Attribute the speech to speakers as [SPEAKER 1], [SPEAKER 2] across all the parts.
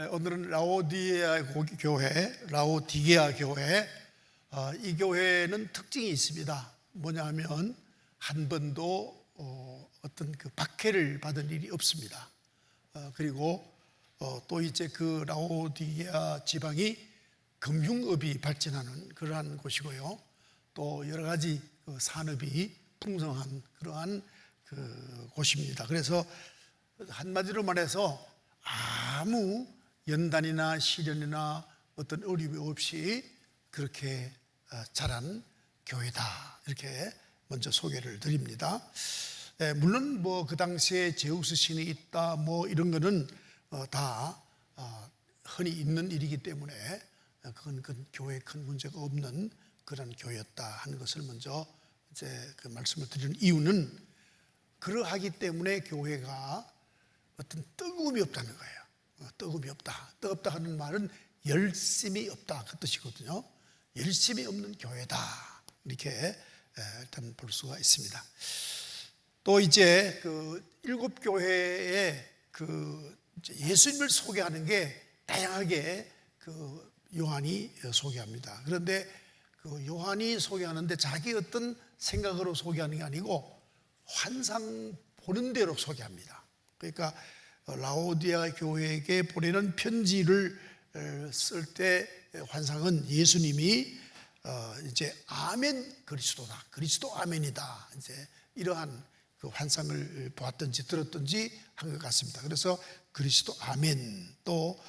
[SPEAKER 1] 오늘은 라오디게아 교회. 이 교회는 특징이 있습니다. 뭐냐 하면 한 번도 어떤 그 박해를 받은 일이 없습니다. 그리고 또 이제 그 라오디게아 지방이 금융업이 발전하는 그러한 곳이고요. 또 여러 가지 그 산업이 풍성한 그러한 그 곳입니다. 그래서 한마디로 말해서 아무 연단이나 시련이나 어떤 어려움이 없이 그렇게 자란 교회다, 이렇게 먼저 소개를 드립니다. 물론 뭐 그 당시에 제우스 신이 있다 뭐 이런 거는 다 흔히 있는 일이기 때문에 그건 그 교회에 큰 문제가 없는 그런 교회였다 하는 것을 먼저 이제 그 말씀을 드리는 이유는, 그러하기 때문에 교회가 어떤 뜨거움이 없다는 거예요. 뜨거움이 없다. 뜨겁다 하는 말은 열심이 없다 그 뜻이거든요. 열심이 없는 교회다, 이렇게 일단 볼 수가 있습니다. 또 이제 그 일곱 교회에 그 예수님을 소개하는 게 다양하게 그 요한이 소개합니다. 그런데 그 요한이 소개하는데 자기 어떤 생각으로 소개하는 게 아니고 환상 보는 대로 소개합니다. 그러니까 라오디게아 교회에게 보내는 편지를 쓸 때 환상은 예수님이 이제 아멘 그리스도다, 그리스도 아멘이다, 이제 이러한 그 환상을 보았든지 들었든지 한 것 같습니다. 그래서 그리스도 아멘, 또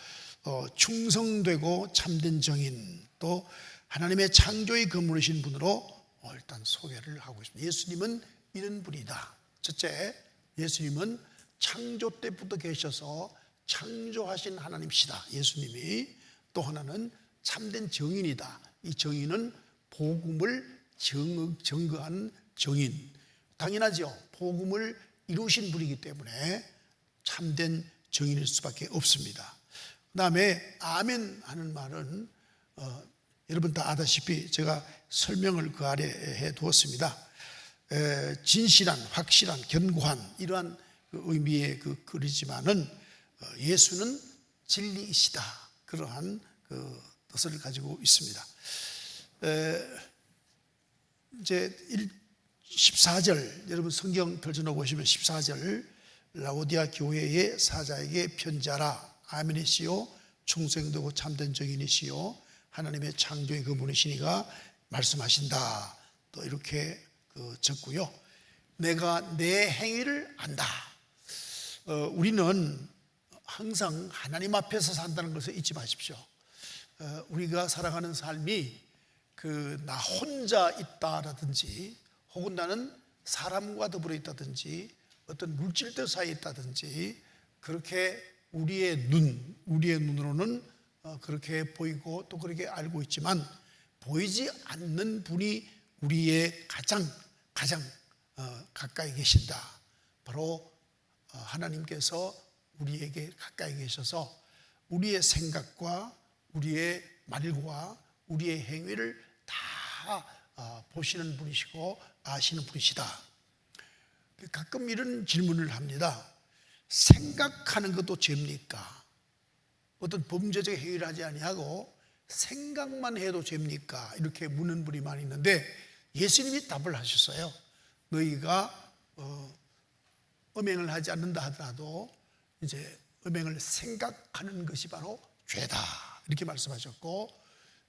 [SPEAKER 1] 충성되고 참된 정인, 또 하나님의 창조의 근본이신 분으로 일단 소개를 하고 있습니다. 예수님은 이런 분이다. 첫째, 예수님은 창조 때부터 계셔서 창조하신 하나님이시다, 예수님이. 또 하나는 참된 정인이다. 이 정인은 복음을 증거한 정인. 당연하죠. 복음을 이루신 분이기 때문에 참된 정인일 수밖에 없습니다. 그 다음에 아멘 하는 말은 여러분 다 아다시피 제가 설명을 그 아래 해 두었습니다. 진실한, 확실한, 견고한, 이러한 그 의미의 그 글이지만은 예수는 진리이시다, 그러한 그 뜻을 가지고 있습니다. 이제 14절, 여러분 성경 펼쳐놓고 보시면 14절, 라오디게아 교회의 사자에게 편지하라. 아멘이시요 충성되고 참된 정인이시요 하나님의 창조의 근본이시니가 말씀하신다, 또 이렇게 적고요. 내가 내 행위를 안다. 우리는 항상 하나님 앞에서 산다는 것을 잊지 마십시오. 우리가 살아가는 삶이 나 혼자 있다라든지, 혹은 나는 사람과 더불어 있다든지, 어떤 물질들 사이에 있다든지, 그렇게 우리의 눈으로는 그렇게 보이고 또 그렇게 알고 있지만, 보이지 않는 분이 우리의 가장 가까이 계신다. 바로 하나님께서 우리에게 가까이 계셔서 우리의 생각과 우리의 말과 우리의 행위를 다 보시는 분이시고 아시는 분이시다. 가끔 이런 질문을 합니다. 생각하는 것도 죄입니까? 어떤 범죄적 행위를 하지 아니하고 생각만 해도 죄입니까? 이렇게 묻는 분이 많이 있는데, 예수님이 답을 하셨어요. 너희가 음행을 하지 않는다 하더라도 이제 음행을 생각하는 것이 바로 죄다, 이렇게 말씀하셨고,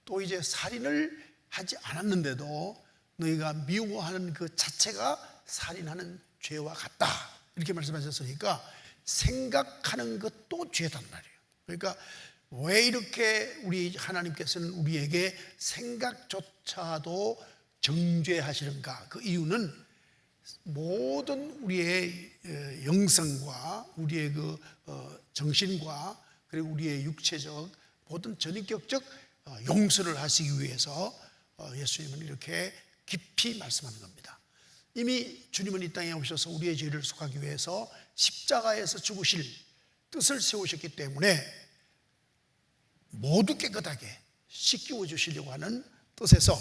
[SPEAKER 1] 또 이제 살인을 하지 않았는데도 너희가 미워하는 그 자체가 살인하는 죄와 같다, 이렇게 말씀하셨으니까 생각하는 것도 죄단 말이에요. 그러니까 왜 이렇게 우리 하나님께서는 우리에게 생각조차도 정죄하시는가? 그 이유는 모든 우리의 영성과 우리의 그 정신과 그리고 우리의 육체적 모든 전인격적 용서를 하시기 위해서 예수님은 이렇게 깊이 말씀하는 겁니다. 이미 주님은 이 땅에 오셔서 우리의 죄를 속하기 위해서 십자가에서 죽으실 뜻을 세우셨기 때문에 모두 깨끗하게 씻기워 주시려고 하는 뜻에서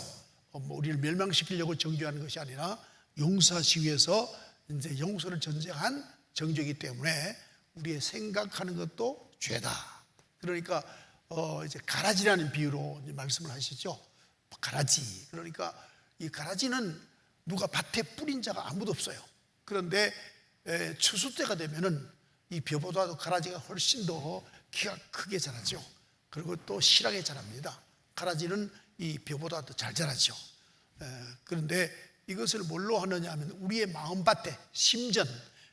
[SPEAKER 1] 우리를 멸망시키려고 정죄하는 것이 아니라 용서하시기 위해서 이제 용서를 전제한 정죄이기 때문에 우리의 생각하는 것도 죄다, 그러니까 이제 가라지라는 비유로 이제 말씀을 하시죠. 가라지. 그러니까 이 가라지는 누가 밭에 뿌린 자가 아무도 없어요. 그런데 추수 때가 되면은 이 벼보다도 가라지가 훨씬 더 키가 크게 자라죠. 그리고 또 실하게 자랍니다. 가라지는 이 벼보다 더 잘 자라죠. 그런데 이것을 뭘로 하느냐 하면 우리의 마음밭에, 심전,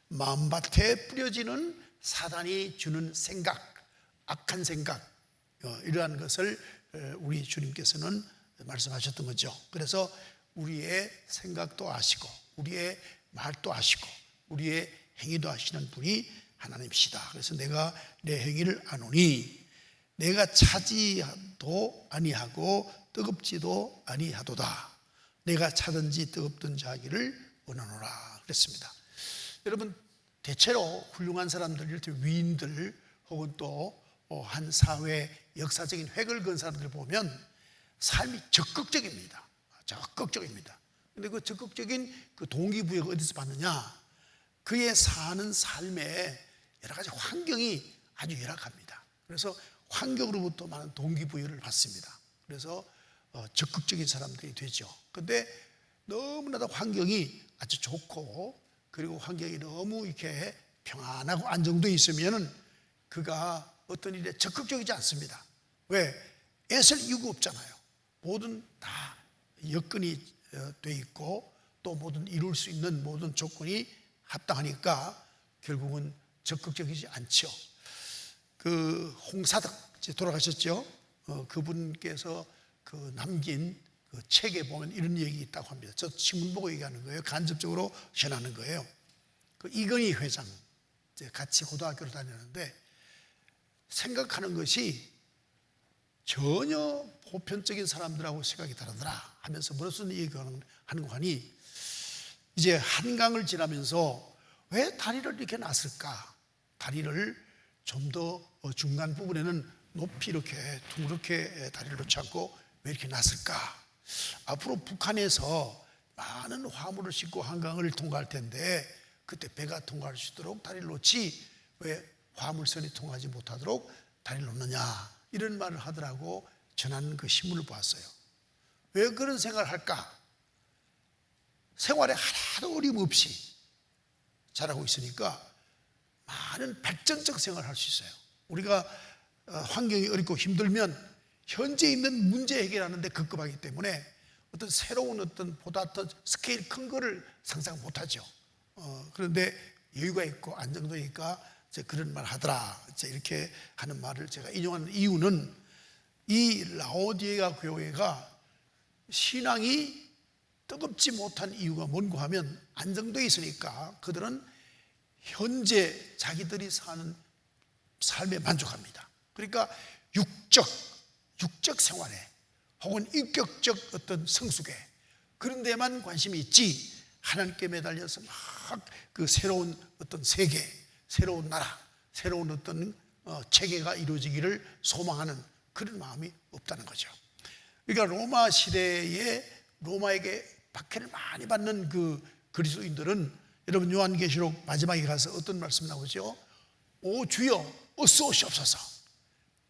[SPEAKER 1] 마음밭에 뿌려지는 사단이 주는 생각, 악한 생각, 이러한 것을 우리 주님께서는 말씀하셨던 거죠. 그래서 우리의 생각도 아시고 우리의 말도 아시고 우리의 행위도 아시는 분이 하나님이시다. 그래서 내가 내 행위를 아노니 내가 차지도 아니하고 뜨겁지도 아니하도다. 내가 차든지 뜨겁든지 하기를 원하노라 그랬습니다. 여러분, 대체로 훌륭한 사람들, 이렇게 위인들 혹은 또 한 사회 역사적인 획을 그은 사람들 보면 삶이 적극적입니다. 적극적입니다. 근데 그 적극적인 그 동기부여가 어디서 받느냐? 그의 사는 삶에 여러 가지 환경이 아주 열악합니다. 그래서 환경으로부터 많은 동기부여를 받습니다. 그래서 적극적인 사람들이 되죠. 근데 너무나도 환경이 아주 좋고 그리고 환경이 너무 이렇게 평안하고 안정되어 있으면은 그가 어떤 일에 적극적이지 않습니다. 왜? 애쓸 이유가 없잖아요. 모든 다 여건이 돼 있고 또 모든 이룰 수 있는 모든 조건이 합당하니까 결국은 적극적이지 않죠. 그 홍사덕 돌아가셨죠. 그분께서 그 남긴 그 책에 보면 이런 얘기 있다고 합니다. 저 신문 보고 얘기하는 거예요. 간접적으로 전하는 거예요. 그 이건희 회장 같이 고등학교를 다녔는데 생각하는 것이 전혀 보편적인 사람들하고 생각이 다르더라 하면서 무슨 얘기하는 거 하니 이제 한강을 지나면서 왜 다리를 이렇게 놨을까? 다리를 좀 더 중간 부분에는 높이 이렇게 둥그렇게 다리를 놓지 않고 왜 이렇게 놨을까? 앞으로 북한에서 많은 화물을 싣고 한강을 통과할 텐데 그때 배가 통과할 수 있도록 다리를 놓지 왜 화물선이 통하지 못하도록 다리를 놓느냐 이런 말을 하더라고 전하는 그 신문을 보았어요. 왜 그런 생각을 할까? 생활에 하나도 어림없이 잘하고 있으니까 많은 발전적 생활을 할 수 있어요. 우리가 환경이 어렵고 힘들면 현재 있는 문제 해결하는 데 급급하기 때문에 어떤 새로운 어떤 보다 더 스케일 큰 거를 상상 못하죠. 그런데 여유가 있고 안정되니까 그런 말 하더라. 이렇게 하는 말을 제가 인용하는 이유는 이 라오디게아 교회가 신앙이 뜨겁지 못한 이유가 뭔가 하면 안정되어 있으니까 그들은 현재 자기들이 사는 삶에 만족합니다. 그러니까 육적 생활에 혹은 인격적 어떤 성숙에 그런 데만 관심이 있지 하나님께 매달려서 막 그 새로운 어떤 세계, 새로운 나라, 새로운 어떤 체계가 이루어지기를 소망하는 그런 마음이 없다는 거죠. 그러니까 로마 시대에 로마에게 박해를 많이 받는 그 그리스도인들은 여러분 요한계시록 마지막에 가서 어떤 말씀 나오죠? 오 주여 어서 오시옵소서.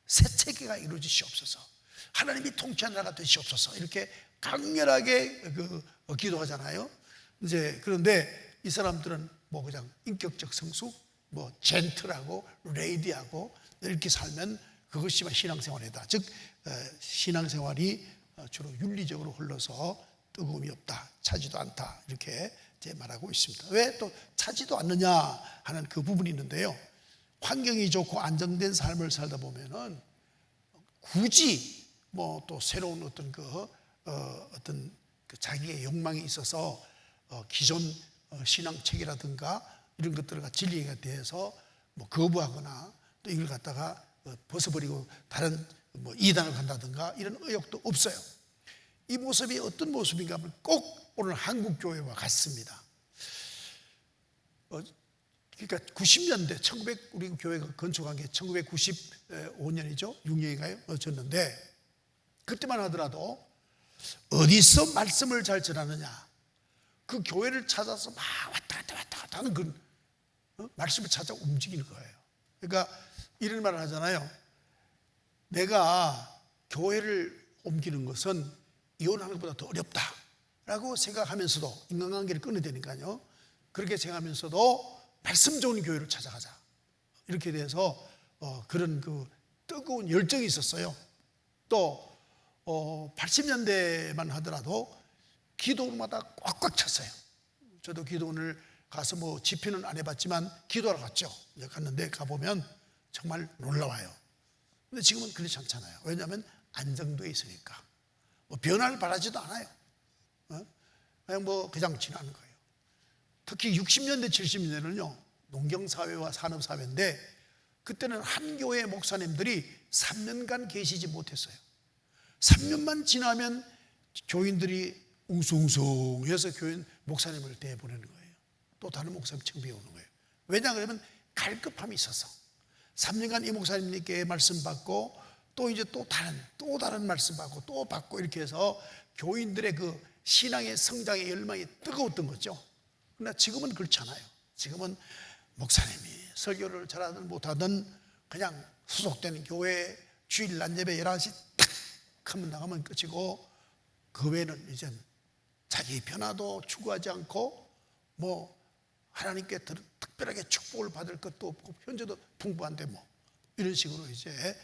[SPEAKER 1] 새 체계가 이루어지시옵소서. 하나님이 통치하는 나라가 되시옵소서. 이렇게 강렬하게 기도하잖아요. 이제 그런데 이 사람들은 뭐 그냥 인격적 성숙, 뭐 젠틀하고 레이디하고 이렇게 살면 그것이만 신앙생활이다. 즉 신앙생활이 주로 윤리적으로 흘러서 뜨거움이 없다, 차지도 않다 이렇게 말하고 있습니다. 왜 또 차지도 않느냐 하는 그 부분이 있는데요. 환경이 좋고 안정된 삶을 살다 보면은 굳이 뭐 또 새로운 어떤 어떤 자기의 욕망이 있어서 기존 신앙 체계라든가 이런 것들과 진리에 대해서 뭐 거부하거나 또 이걸 갖다가 벗어버리고 다른 뭐 이단을 간다든가 이런 의욕도 없어요. 이 모습이 어떤 모습인가 하면 꼭 오늘 한국 교회와 같습니다. 그러니까 90년대 우리 교회가 건축한 게 1995년이죠. 6년인가요? 졌는데 그때만 하더라도 어디서 말씀을 잘 전하느냐 그 교회를 찾아서 막 왔다 갔다 하는 그 말씀을 찾아 움직이는 거예요. 그러니까 이런 말을 하잖아요. 내가 교회를 옮기는 것은 이혼하는 것보다 더 어렵다라고 생각하면서도, 인간관계를 끊어야 되니까요, 그렇게 생각하면서도 말씀 좋은 교회를 찾아가자, 이렇게 돼서 그런 그 뜨거운 열정이 있었어요. 또 80년대만 하더라도 기도원마다 꽉꽉 찼어요. 저도 기도원을 가서 뭐 집회는 안 해봤지만 기도하러 갔죠. 갔는데 가보면 정말 놀라워요. 근데 지금은 그렇지 않잖아요. 왜냐하면 안정되어 있으니까. 뭐 변화를 바라지도 않아요. 그냥 지나는 거예요. 특히 60년대 70년대는요 농경사회와 산업사회인데, 그때는 한 교회 목사님들이 3년간 계시지 못했어요. 3년만 지나면 교인들이 웅숭웅숭해서 교인 목사님을 대보내는 거예요. 또 다른 목사님 청비해 오는 거예요. 왜냐하면 갈급함이 있어서 3년간 이 목사님께 말씀 받고 또 이제 또 다른 말씀 받고 또 받고, 이렇게 해서 교인들의 그 신앙의 성장의 열망이 뜨거웠던 거죠. 그러나 지금은 그렇지 않아요. 지금은 목사님이 설교를 잘하든 못하든 그냥 소속되는 교회 주일 낮예배 11시 딱 하면 나가면 끝이고, 그 외에는 이제 자기 변화도 추구하지 않고 뭐 하나님께 특별하게 축복을 받을 것도 없고 현재도 풍부한데 뭐 이런 식으로 이제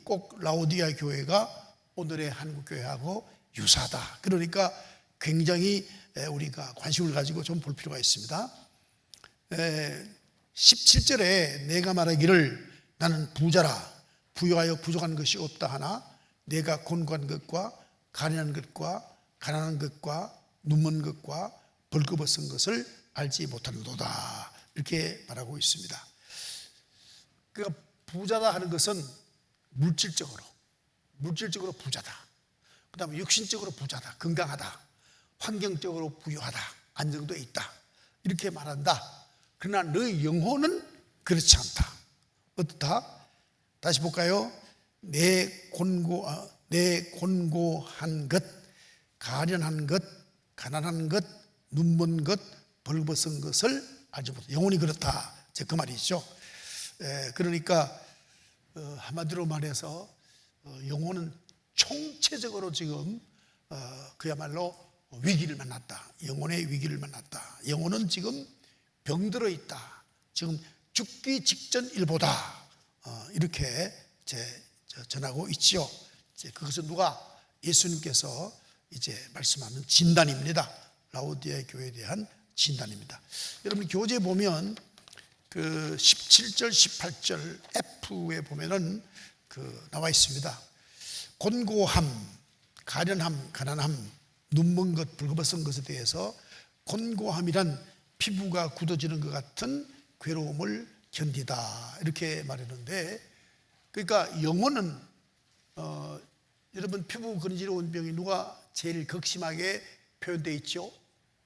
[SPEAKER 1] 꼭 라오디아 교회가 오늘의 한국 교회하고 유사하다. 그러니까 굉장히 우리가 관심을 가지고 좀 볼 필요가 있습니다. 17절에 내가 말하기를 나는 부자라 부유하여 부족한 것이 없다 하나 내가 곤고한 것과 가련한 것과 가난한 것과 눈먼 것과 벌거벗은 것을 알지 못하는도다, 이렇게 말하고 있습니다. 그러니까 부자다 하는 것은 물질적으로 부자다, 그 다음에 육신적으로 부자다, 건강하다, 환경적으로 부유하다, 안정되어 있다, 이렇게 말한다. 그러나 너의 영혼은 그렇지 않다. 어떻다? 다시 볼까요? 내 곤고한 것, 가련한 것, 가난한 것, 눈먼 것, 벌거벗은 것을 알지 못한다. 영혼이 그렇다, 그 말이죠. 그러니까 한마디로 말해서 영혼은 총체적으로 지금 그야말로 위기를 만났다. 영혼의 위기를 만났다. 영혼은 지금 병들어 있다. 지금 죽기 직전 일보다, 이렇게 전하고 있지요. 그것은 누가? 예수님께서 이제 말씀하는 진단입니다. 라오디아 교회에 대한 진단입니다. 여러분 교재 보면 그 17절 18절 F에 보면은 나와 있습니다. 곤고함, 가련함, 가난함, 눈먼 것, 벌거벗은 것에 대해서 곤고함이란 피부가 굳어지는 것 같은 괴로움을 견디다, 이렇게 말했는데, 그러니까 영혼은 여러분 피부 근지러운 병이 누가 제일 극심하게 표현되어 있죠?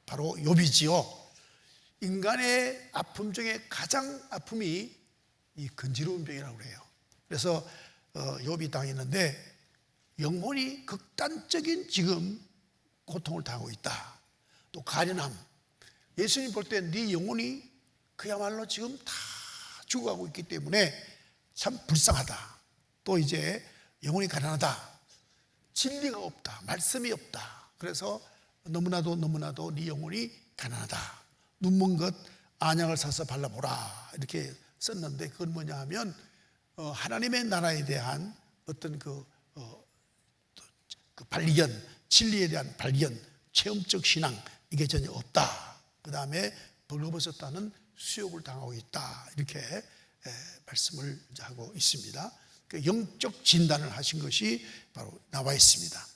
[SPEAKER 1] 바로 욥이지요. 인간의 아픔 중에 가장 아픔이 이 근지러운 병이라고 그래요. 그래서 욥이 당했는데 영혼이 극단적인 지금 고통을 당하고 있다. 또 가련함, 예수님 볼 때 네 영혼이 그야말로 지금 다 죽어가고 있기 때문에 참 불쌍하다. 또 이제 영혼이 가난하다, 진리가 없다, 말씀이 없다. 그래서 너무나도 네 영혼이 가난하다. 눈먼 것 안약을 사서 발라보라, 이렇게 썼는데, 그건 뭐냐 하면 하나님의 나라에 대한 어떤 그 발견, 진리에 대한 발견, 체험적 신앙, 이게 전혀 없다. 그 다음에 벌거벗었다는 수욕을 당하고 있다, 이렇게 말씀을 하고 있습니다. 영적 진단을 하신 것이 바로 나와 있습니다.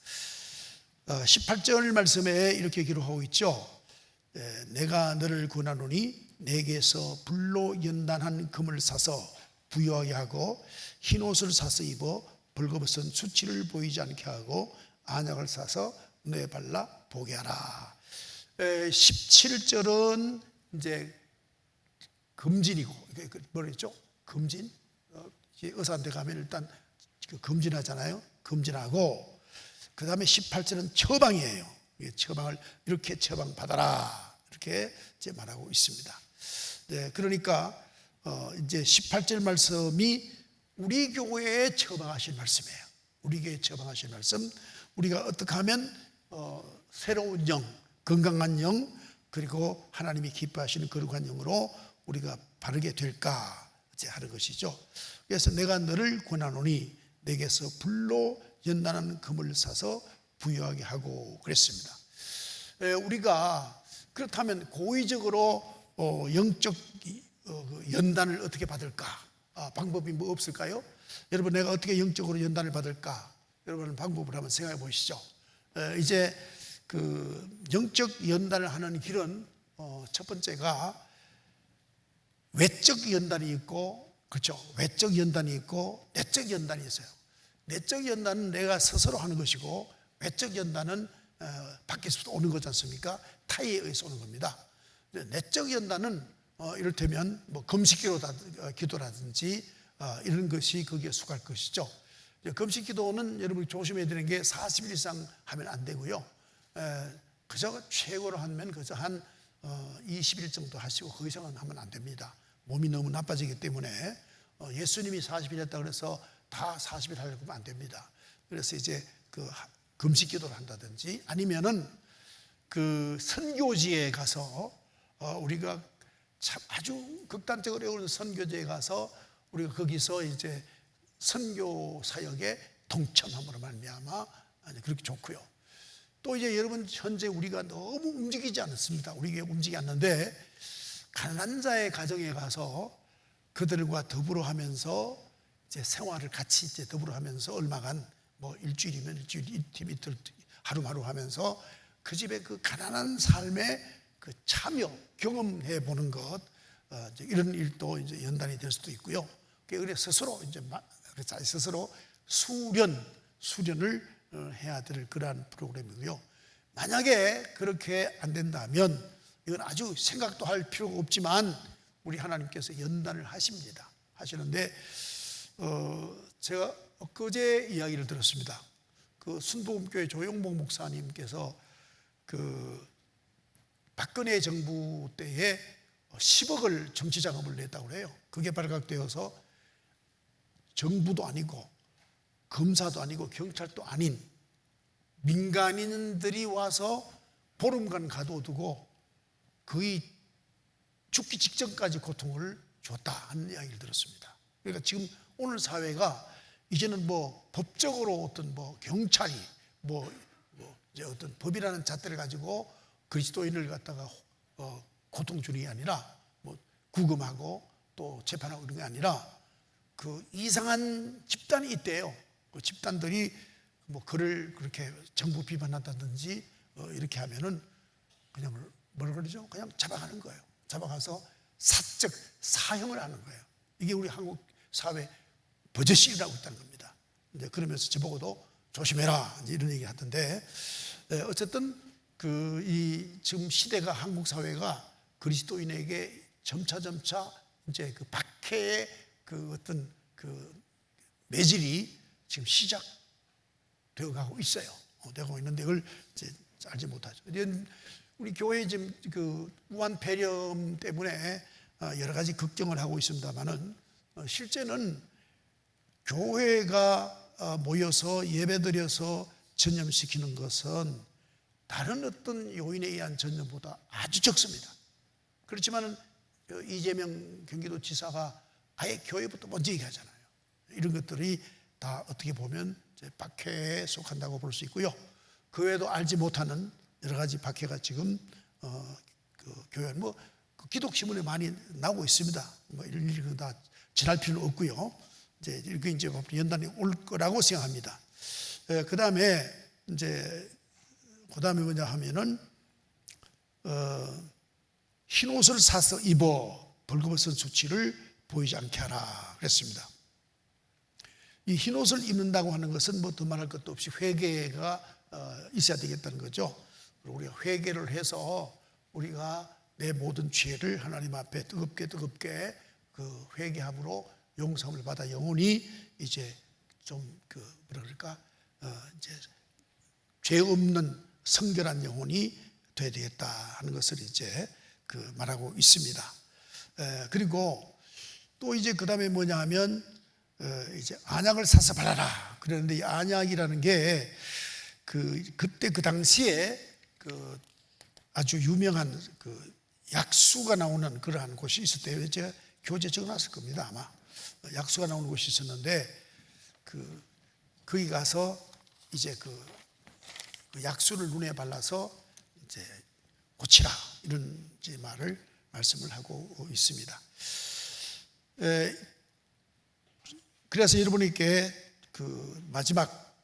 [SPEAKER 1] 18절 말씀에 이렇게 기록하고 있죠. 내가 너를 권하노니 내게서 불로 연단한 금을 사서 부유하게 하고 흰옷을 사서 입어 벌거벗은 수치를 보이지 않게 하고 안약을 사서 뇌에 발라 보게 하라. 17절은 이제 금진이고, 뭐랬죠? 금진. 의사한테 가면 일단 금진하잖아요. 금진하고, 그 다음에 18절은 처방이에요. 처방을 이렇게 처방받아라, 이렇게 이제 말하고 있습니다. 네, 그러니까 이제 18절 말씀이 우리 교회에 처방하신 말씀이에요. 우리 교회에 처방하신 말씀, 우리가 어떻게 하면 새로운 영, 건강한 영, 그리고 하나님이 기뻐하시는 거룩한 영으로 우리가 바르게 될까 이제 하는 것이죠. 그래서 내가 너를 권하노니 내게서 불로 연단하는 금을 사서 부유하게 하고 그랬습니다. 우리가 그렇다면 고의적으로 영적 연단을 어떻게 받을까? 방법이 뭐 없을까요? 여러분, 내가 어떻게 영적으로 연단을 받을까? 여러분, 방법을 한번 생각해 보시죠. 이제 그 영적 연단을 하는 길은 첫 번째가 외적 연단이 있고, 그렇죠? 외적 연단이 있고 내적 연단이 있어요. 내적 연단은 내가 스스로 하는 것이고, 외적 연단은 밖에서부터 오는 거지 않습니까? 타의에 의해서 오는 겁니다. 내적 연단은 이를테면 뭐 금식기도라든지 이런 것이 거기에 속할 것이죠. 금식기도는 여러분이 조심해야 되는 게 40일 이상 하면 안 되고요. 그저 최고로 하면 그저 한 20일 정도 하시고 그 이상은 하면 안 됩니다. 몸이 너무 나빠지기 때문에 예수님이 40일 했다 그래서 다 40일 하려고 하면 안 됩니다. 그래서 이제 그 금식기도를 한다든지 아니면은 그 선교지에 가서 우리가 참 아주 극단적으로 어려운 선교지에 가서 우리가 거기서 이제 선교 사역에 동참함으로 말미암아 그렇게 좋고요. 또 이제 여러분, 현재 우리가 너무 움직이지 않습니다. 우리가 움직이지 않는데 가난한 자의 가정에 가서 그들과 더불어 하면서 이제 생활을 같이 이제 더불어 하면서 얼마간 뭐 일주일이면 일주일, 이틀 이틀, 하루하루 하면서 그 집의 그 가난한 삶의 그 참여 경험해 보는 것, 이제 이런 일도 이제 연단이 될 수도 있고요. 그래서 스스로 이제 스스로 수련을 해야 될 그러한 프로그램이고요. 만약에 그렇게 안 된다면 이건 아주 생각도 할 필요가 없지만 우리 하나님께서 연단을 하시는데 제가 엊그제 이야기를 들었습니다. 그 순복음교회 조용복 목사님께서 그 박근혜 정부 때에 10억을 정치자금을 냈다고 그래요. 그게 발각되어서 정부도 아니고 검사도 아니고 경찰도 아닌 민간인들이 와서 보름간 가둬두고 거의 죽기 직전까지 고통을 줬다 하는 이야기를 들었습니다. 그러니까 지금 오늘 사회가 이제는 뭐 법적으로 어떤 뭐 경찰이 뭐 이제 어떤 법이라는 잣대를 가지고 그리스도인을 갖다가 고통 주는 게 아니라 뭐 구금하고 또 재판하고 이런 게 아니라 그 이상한 집단이 있대요. 그 집단들이 뭐 그를 그렇게 정부 비판한다든지 이렇게 하면은 그냥 뭐라 그러죠? 그냥 잡아가는 거예요. 잡아가서 사적 사형을 하는 거예요. 이게 우리 한국 사회 버젓이라고 있다는 겁니다. 이제 그러면서 저보고도 조심해라 이런 얘기 하던데, 어쨌든 이 지금 시대가, 한국 사회가 그리스도인에게 점차 이제 그 박해의 그 어떤 그 매질이 지금 시작되어 가고 있어요. 되고 있는데 이걸 이제 알지 못하죠. 우리 교회 지금 그 우한 폐렴 때문에 여러 가지 걱정을 하고 있습니다만은 실제는 교회가 모여서 예배드려서 전염시키는 것은 다른 어떤 요인에 의한 전염보다 아주 적습니다. 그렇지만 이재명 경기도지사가 아예 교회부터 먼저 얘기하잖아요. 이런 것들이 다 어떻게 보면 박해에 속한다고 볼 수 있고요. 그 외에도 알지 못하는 여러 가지 박해가 지금 그 교회 뭐 그 기독신문에 많이 나오고 있습니다. 뭐 이런 일이 다 지날 필요는 없고요. 이제 이렇게 이제 연단이 올 거라고 생각합니다. 그 다음에 뭐냐 하면은 흰 옷을 사서 입어 벌거벗은 수치를 보이지 않게 하라 그랬습니다. 이 흰 옷을 입는다고 하는 것은 뭐 더 말할 것도 없이 회개가 있어야 되겠다는 거죠. 우리가 회개를 해서 우리가 내 모든 죄를 하나님 앞에 뜨겁게 그 회개함으로 용서함을 받아 영원히 이제 좀 뭐라 그럴까 이제 죄 없는 성결한 영혼이 되어야 되겠다 하는 것을 이제 말하고 있습니다. 그리고 또 이제 그 다음에 뭐냐 하면 이제 안약을 사서 발라라 그랬는데, 이 안약이라는 게 그때 그 당시에 아주 유명한 약수가 나오는 그러한 곳이 있었대요. 제가 교재 적어놨을 겁니다. 아마 약수가 나오는 곳이 있었는데, 거기 가서 이제 그 약수를 눈에 발라서 이제 고치라, 이런 이제 말씀을 하고 있습니다. 그래서 여러분에게 마지막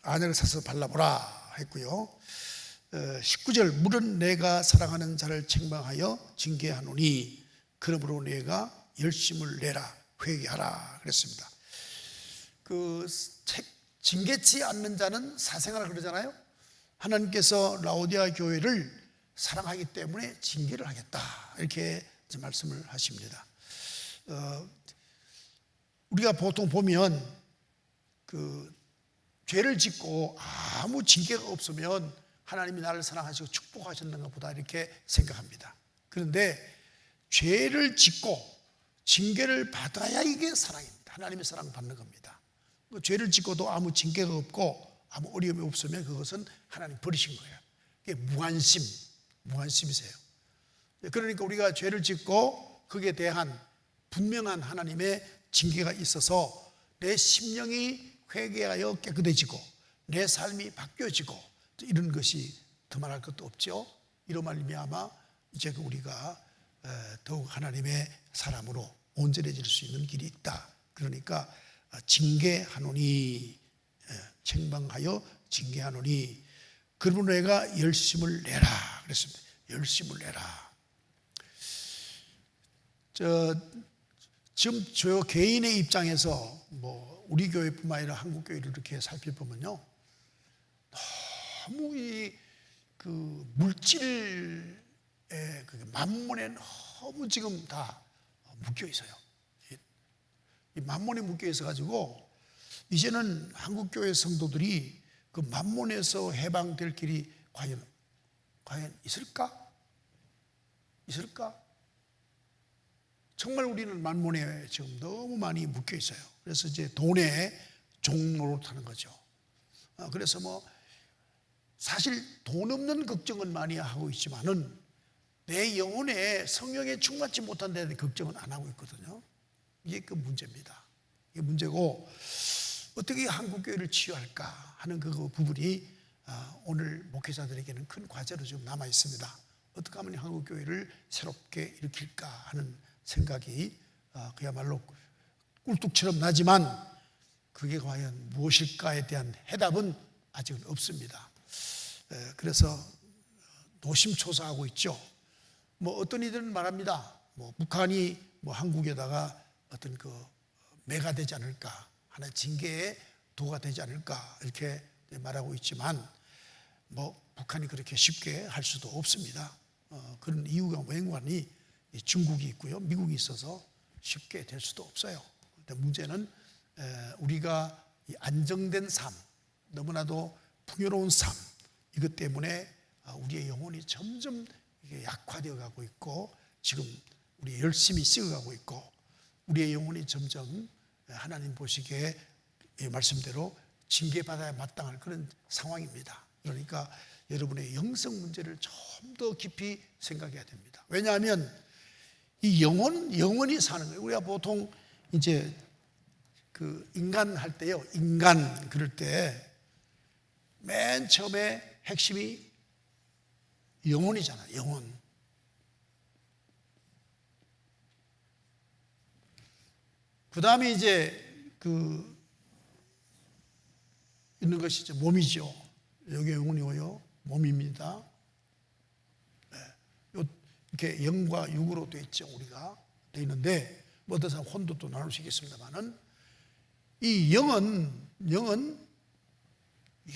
[SPEAKER 1] 안약을 사서 발라보라 했고요. 19절, 물은 내가 사랑하는 자를 책망하여 징계하노니 그러므로 내가 열심을 내라, 회개하라 그랬습니다. 징계치 않는 자는 사생하라 그러잖아요. 하나님께서 라오디아 교회를 사랑하기 때문에 징계를 하겠다, 이렇게 말씀을 하십니다. 우리가 보통 보면 죄를 짓고 아무 징계가 없으면 하나님이 나를 사랑하시고 축복하셨는가 보다, 이렇게 생각합니다. 그런데 죄를 짓고 징계를 받아야 이게 사랑입니다. 하나님의 사랑 받는 겁니다. 죄를 짓고도 아무 징계가 없고 아무 어려움이 없으면 그것은 하나님 버리신 거예요. 이게 무관심이세요. 그러니까 우리가 죄를 짓고 거기에 대한 분명한 하나님의 징계가 있어서 내 심령이 회개하여 깨끗해지고 내 삶이 바뀌어지고, 이런 것이 더 말할 것도 없죠. 이로 말미암아 이제 우리가 더욱 하나님의 사람으로 온전해질 수 있는 길이 있다. 그러니까 징계하노니, 책망하여 징계하노니 그러므로 내가 열심을 내라 그랬습니다. 열심을 내라. 지금 저 개인의 입장에서 우리 교회뿐만 아니라 한국 교회를 이렇게 살펴보면요, 너무 물질의 만몬에 너무 지금 다 묶여 있어요. 이 만몬에 묶여 있어 가지고 이제는 한국 교회 성도들이 그 만몬에서 해방될 길이 과연 있을까? 정말 우리는 만몬에 지금 너무 많이 묶여 있어요. 그래서 이제 돈의 종노릇하는 거죠. 그래서 사실 돈 없는 걱정은 많이 하고 있지만은 내 영혼에 성령에 충만치 못한 데는 걱정은 안 하고 있거든요. 이게 그 문제입니다. 이게 문제고, 어떻게 한국 교회를 치유할까 하는 그 부분이 오늘 목회자들에게는 큰 과제로 지금 남아 있습니다. 어떻게 하면 한국 교회를 새롭게 일으킬까 하는 생각이 그야말로 꿀뚝처럼 나지만, 그게 과연 무엇일까에 대한 해답은 아직은 없습니다. 그래서 노심초사하고 있죠. 어떤 이들은 말합니다. 북한이 한국에다가 어떤 매가 되지 않을까, 하나의 징계의 도가 되지 않을까, 이렇게 말하고 있지만 북한이 그렇게 쉽게 할 수도 없습니다. 그런 이유가 웬관이 중국이 있고요, 미국이 있어서 쉽게 될 수도 없어요. 근데 문제는 우리가 이 안정된 삶, 너무나도 풍요로운 삶, 이것 때문에 우리의 영혼이 점점 약화되어 가고 있고, 지금 우리 열심히 식어가고 있고, 우리의 영혼이 점점 하나님 보시기에 말씀대로 징계받아야 마땅한 그런 상황입니다. 그러니까 여러분의 영성 문제를 좀 더 깊이 생각해야 됩니다. 왜냐하면 이 영원히 사는 거예요. 우리가 보통 이제 인간 할 때요, 인간 그럴 때 맨 처음에 핵심이 영혼이잖아요. 영혼. 그 다음에 이제 있는 것이 이제 몸이죠. 여기 영혼이고요, 몸입니다. 이렇게 영과 육으로 되어 있죠. 우리가 되어 있는데, 어떤 사람 혼도 또 나눌 수 있겠습니다만은, 이 영은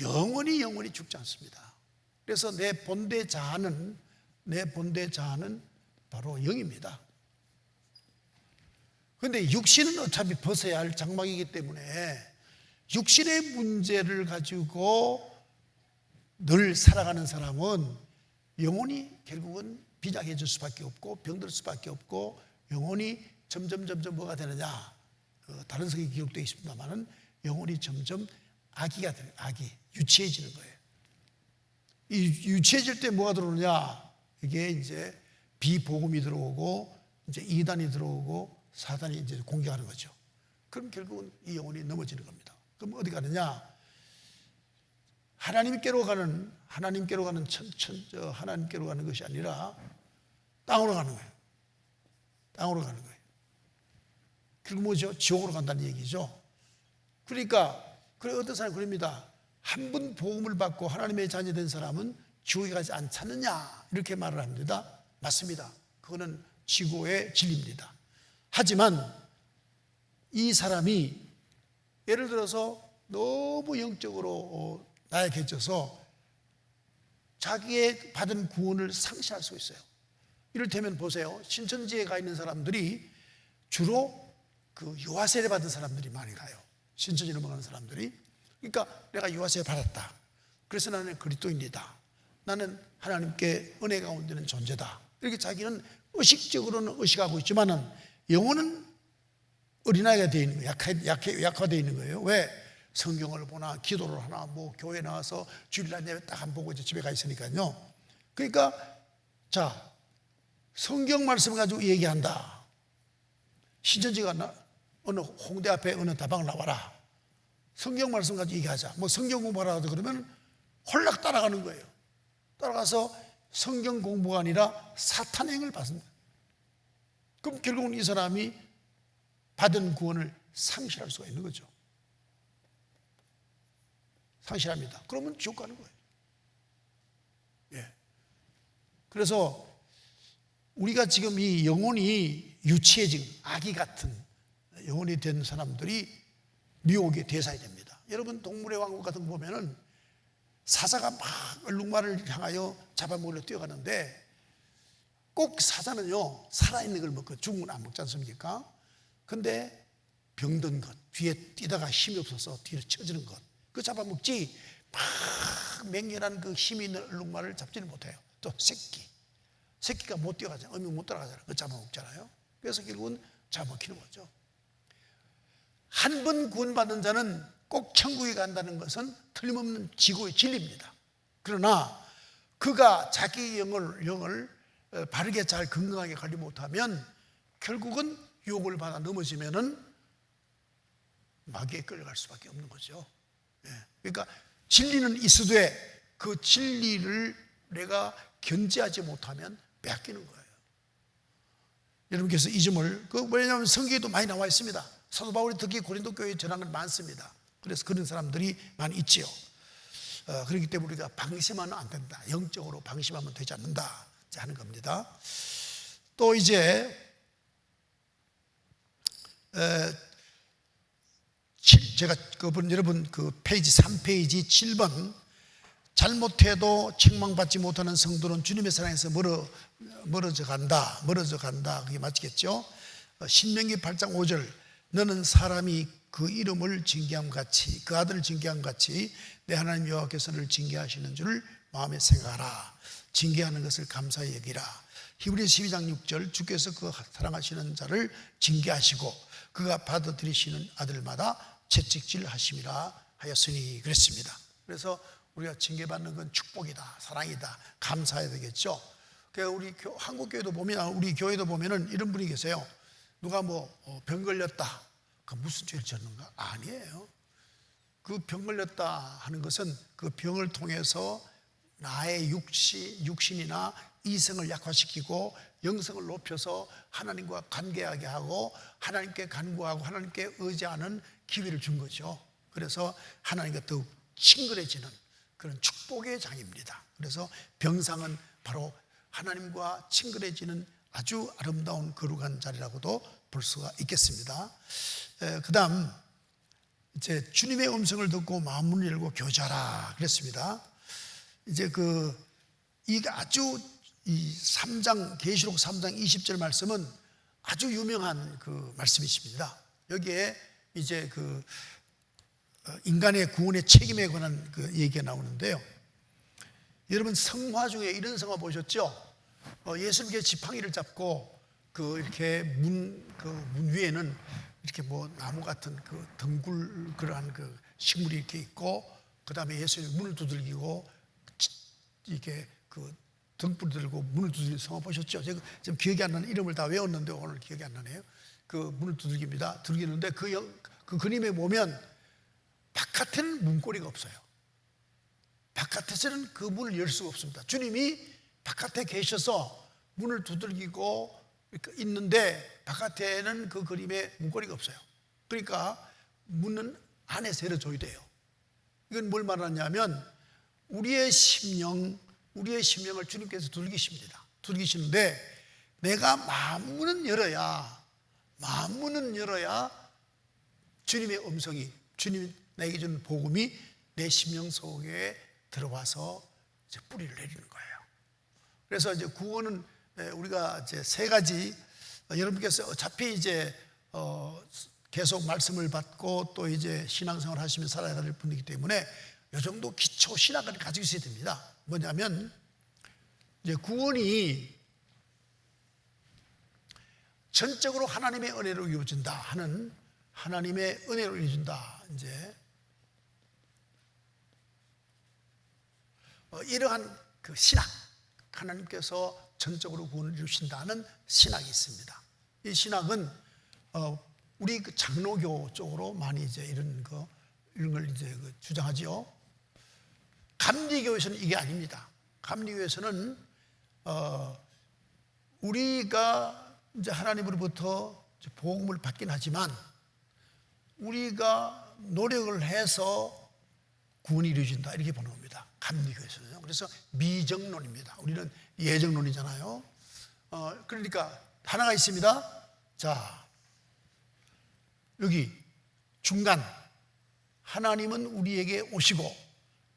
[SPEAKER 1] 영원히 죽지 않습니다. 그래서 내 본대 자아는 바로 영입니다. 그런데 육신은 어차피 벗어야 할 장막이기 때문에 육신의 문제를 가지고 늘 살아가는 사람은 영혼이 결국은 빈약해질 수밖에 없고 병들 수밖에 없고, 영혼이 점점 뭐가 되느냐, 다른 성경에 기록되어 있습니다만은 영혼이 점점 악이 유치해지는 거예요. 이 유치해질 때 뭐가 들어오느냐? 이게 이제 비복음이 들어오고 이제 이단이 들어오고 사단이 이제 공격하는 거죠. 그럼 결국은 이 영혼이 넘어지는 겁니다. 그럼 어디 가느냐? 하나님께로 가는 하나님께로 가는 것이 아니라 땅으로 가는 거예요. 땅으로 가는 거예요. 그리고 뭐죠? 지옥으로 간다는 얘기죠. 그러니까 어떤 사람이 그럽니다. 한 번 복음을 받고 하나님의 자녀된 사람은 지옥에 가지 않잖느냐 이렇게 말을 합니다. 맞습니다. 그거는 지고의 진리입니다. 하지만 이 사람이 예를 들어서 너무 영적으로 나약해져서 자기의 받은 구원을 상실할 수 있어요. 이를테면 보세요. 신천지에 가 있는 사람들이 주로 그 유아세례 받은 사람들이 많이 가요. 신천지 넘어가는 사람들이. 그러니까 내가 유아세례 받았다. 그래서 나는 그리스도인이다. 나는 하나님께 은혜 가운데는 존재다. 이렇게 자기는 의식적으로는 의식하고 있지만은 영혼은 어린아이가 되어 있는 거예요. 약화되어 있는 거예요. 왜? 성경을 보나 기도를 하나 뭐 교회 나와서 주일날 예배 딱 안 보고 이제 집에 가 있으니까요. 그러니까 자, 성경 말씀을 가지고 얘기한다. 신천지가 어느 홍대 앞에 어느 다방을 나와라. 성경 말씀 가지고 얘기하자. 뭐 성경 공부하라 그러면 홀락 따라가는 거예요. 따라가서 성경 공부가 아니라 사탄행을 받습니다. 그럼 결국은 이 사람이 받은 구원을 상실할 수가 있는 거죠. 상실합니다. 그러면 지옥 가는 거예요. 예. 그래서 우리가 지금 이 영혼이 유치해진 아기 같은 영혼이 된 사람들이 미혹의 대상이 됩니다. 여러분 동물의 왕국 같은 거 보면은 사자가 막 얼룩말을 향하여 잡아먹으려 뛰어가는데 꼭 사자는요 살아있는 걸 먹고 죽은 건 안 먹지 않습니까? 근데 병든 것, 뒤에 뛰다가 힘이 없어서 뒤로 쳐지는 것, 그거 잡아먹지 막 맹렬한 그 힘이 있는 얼룩말을 잡지는 못해요. 또 새끼가 못 뛰어가잖아요. 어미 못 따라가잖아요. 그거 잡아먹잖아요. 그래서 결국은 잡아먹히는 거죠. 한 번 구원받은 자는 꼭 천국에 간다는 것은 틀림없는 지고의 진리입니다. 그러나 그가 자기 영을 바르게 잘 건강하게 관리 못하면 결국은 유혹을 받아 넘어지면은 마귀에 끌려갈 수밖에 없는 거죠. 그러니까 진리는 있으되 그 진리를 내가 견지하지 못하면 빼앗기는 거예요. 여러분께서 이 점을 왜냐하면 성경에도 많이 나와 있습니다. 사도 바울이 특히 고린도 교회에 전한 건 많습니다. 그래서 그런 사람들이 많이 있지요. 그렇기 때문에 우리가 방심하면 안 된다. 영적으로 방심하면 되지 않는다 하는 겁니다. 또 이제 제가 여러분 그 페이지 3페이지 7번 잘못해도 책망받지 못하는 성도는 주님의 사랑에서 멀어져 간다. 그게 맞겠죠? 신명기 8장 5절 너는 사람이 그 이름을 징계함 같이 그 아들을 징계함 같이 내 하나님 여호와께서 너를 징계하시는 줄을 마음에 생각하라. 징계하는 것을 감사히 여기라. 히브리서 12장 6절 주께서 그 사랑하시는 자를 징계하시고 그가 받아들이시는 아들마다 채찍질 하심이라 하였으니 그랬습니다. 그래서 우리가 징계받는 건 축복이다, 사랑이다, 감사해야 되겠죠. 우리 한국 교회도 보면 우리 교회도 보면은 이런 분이 계세요. 누가 병 걸렸다. 그 무슨 죄를 졌는가? 아니에요. 그 병 걸렸다 하는 것은 그 병을 통해서 나의 육신이나 이성을 약화시키고 영성을 높여서 하나님과 관계하게 하고 하나님께 간구하고 하나님께 의지하는 기회를 준 거죠. 그래서 하나님과 더욱 친근해지는 그런 축복의 장입니다. 그래서 병상은 바로 하나님과 친근해지는 아주 아름다운 거룩한 자리라고도 볼 수가 있겠습니다. 그 다음 이제 주님의 음성을 듣고 마음을 열고 교제하라 그랬습니다. 이제 이 아주 이 3장 계시록 3장 20절 말씀은 아주 유명한 그 말씀이십니다. 여기에 이제 인간의 구원의 책임에 관한 그 얘기가 나오는데요. 여러분 성화 중에 이런 성화 보셨죠? 예수님께 지팡이를 잡고 이렇게 문 위에는 이렇게 뭐 나무 같은 그 덩굴 그러한 그 식물이 이렇게 있고, 그 다음에 예수님이 문을 두들기고 이게 그 등불 들고 문을 두들기는 성화 보셨죠? 제가 지금 기억이 안 나는 이름을 다 외웠는데 오늘 기억이 안 나네요. 그 문을 두들깁니다. 두들기는데 그 그림에 보면 바깥에는 문고리가 없어요. 바깥에서는 그 문을 열 수가 없습니다. 주님이 바깥에 계셔서 문을 두들기고 있는데 바깥에는 그 그림에 문고리가 없어요. 그러니까 문은 안에서 열어줘야 돼요. 이건 뭘 말하냐면 우리의 심령을 주님께서 두들기십니다. 두들기시는데 내가 마음문은 열어야 주님의 음성이, 주님이 나에게 주는 복음이 내 심령 속에 들어와서 이제 뿌리를 내리는 거예요. 그래서 이제 구원은 우리가 이제 세 가지, 여러분께서 어차피 이제 계속 말씀을 받고 또 이제 신앙생활 하시며 살아야 될 분이기 때문에 이 정도 기초 신학을 가지고 있어야 됩니다. 뭐냐면 이제 구원이 전적으로 하나님의 은혜로 이루어진다 하는, 하나님의 은혜로 이루어진다, 이제 이러한 그 신학, 하나님께서 전적으로 구원을 이루신다는 신학이 있습니다. 이 신학은 우리 그 장로교 쪽으로 많이 이제 이런 걸 이제 주장하지요. 감리교에서는 이게 아닙니다. 감리교에서는 우리가 이제 하나님으로부터 복음을 받긴 하지만 우리가 노력을 해서 구원이 이루어진다, 이렇게 보는 겁니다. 감리교에서는요. 그래서 미정론입니다. 우리는 예정론이잖아요. 그러니까 하나가 있습니다. 자, 여기 중간, 하나님은 우리에게 오시고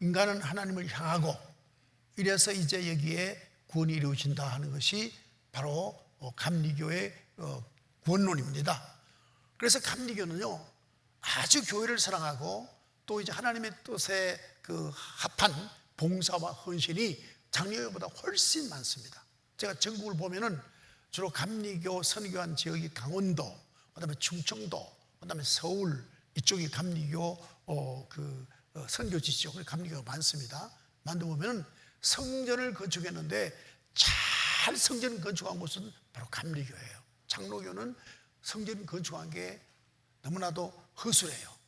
[SPEAKER 1] 인간은 하나님을 향하고, 이래서 이제 여기에 구원이 이루어진다 하는 것이 바로 감리교의 구원론입니다. 그래서 감리교는요, 아주 교회를 사랑하고 또 이제 하나님의 뜻에 그 합한 봉사와 헌신이 장로교보다 훨씬 많습니다. 제가 전국을 보면은 주로 감리교 선교한 지역이 강원도, 그다음에 충청도, 그다음에 서울, 이쪽이 감리교 선교지죠. 감리교가 많습니다. 만나보면은 성전을 건축했는데 잘 성전 건축한 곳은 바로 감리교예요. 장로교는 성전 건축한 게 너무나도 허술해요.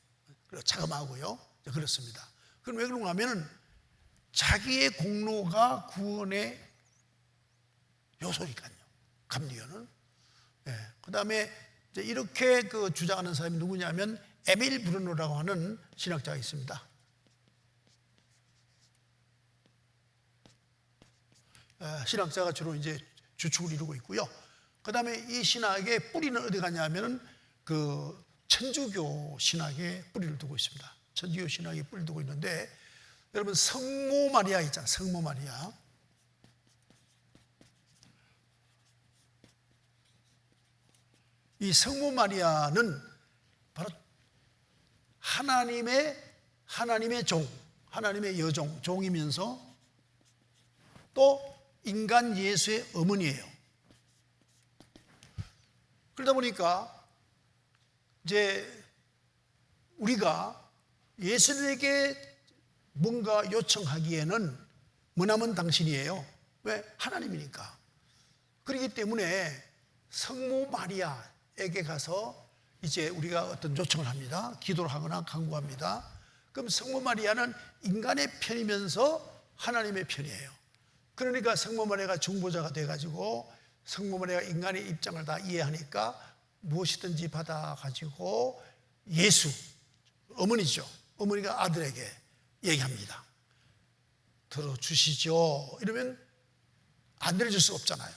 [SPEAKER 1] 그리고 자그마하고요. 그렇습니다. 그럼 왜 그런가 하면은 자기의 공로가 구원의 요소니까요. 감리교는. 그 다음에 이렇게 주장하는 사람이 누구냐면 에밀 브루노라고 하는 신학자가 있습니다. 신학자가 주로 이제 주축을 이루고 있고요. 그 다음에 이 신학의 뿌리는 어디 가냐면은 그 천주교 신학에 뿌리를 두고 있습니다. 천주교 신학에 뿌리를 두고 있는데, 여러분 성모 마리아 있잖아요. 성모 마리아. 이 성모 마리아는 바로 하나님의 종, 하나님의 여종, 종이면서 또 인간 예수의 어머니예요. 그러다 보니까 이제 우리가 예수님에게 뭔가 요청하기에는 머나먼 당신이에요. 왜? 하나님이니까. 그렇기 때문에 성모 마리아에게 가서 이제 우리가 어떤 요청을 합니다. 기도를 하거나 간구합니다. 그럼 성모 마리아는 인간의 편이면서 하나님의 편이에요. 그러니까 성모 마리아가 중보자가 돼가지고 성모 마리아가 인간의 입장을 다 이해하니까 무엇이든지 받아가지고 예수, 어머니죠. 어머니가 아들에게 얘기합니다. 들어주시죠. 이러면 안 들어줄 수가 없잖아요.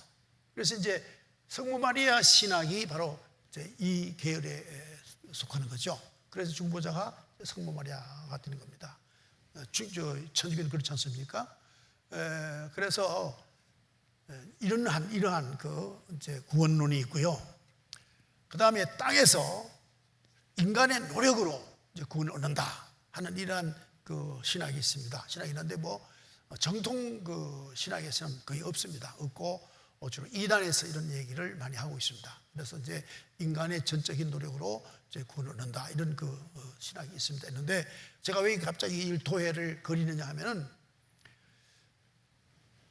[SPEAKER 1] 그래서 이제 성모 마리아 신학이 바로 이제 이 계열에 속하는 거죠. 그래서 중보자가 성모 마리아가 되는 겁니다. 천주교는 그렇지 않습니까? 그래서 이러한 이제 구원론이 있고요. 그 다음에 땅에서 인간의 노력으로 이제 구원을 얻는다 하는 이러한 신학이 있습니다. 신학이 있는데 정통 신학에서는 거의 없습니다. 없고 주로 이단에서 이런 얘기를 많이 하고 있습니다. 그래서 이제 인간의 전적인 노력으로 이제 구원을 얻는다, 이런 그 신학이 있습니다. 했는데 제가 왜 갑자기 이 도회를 거리느냐 하면은,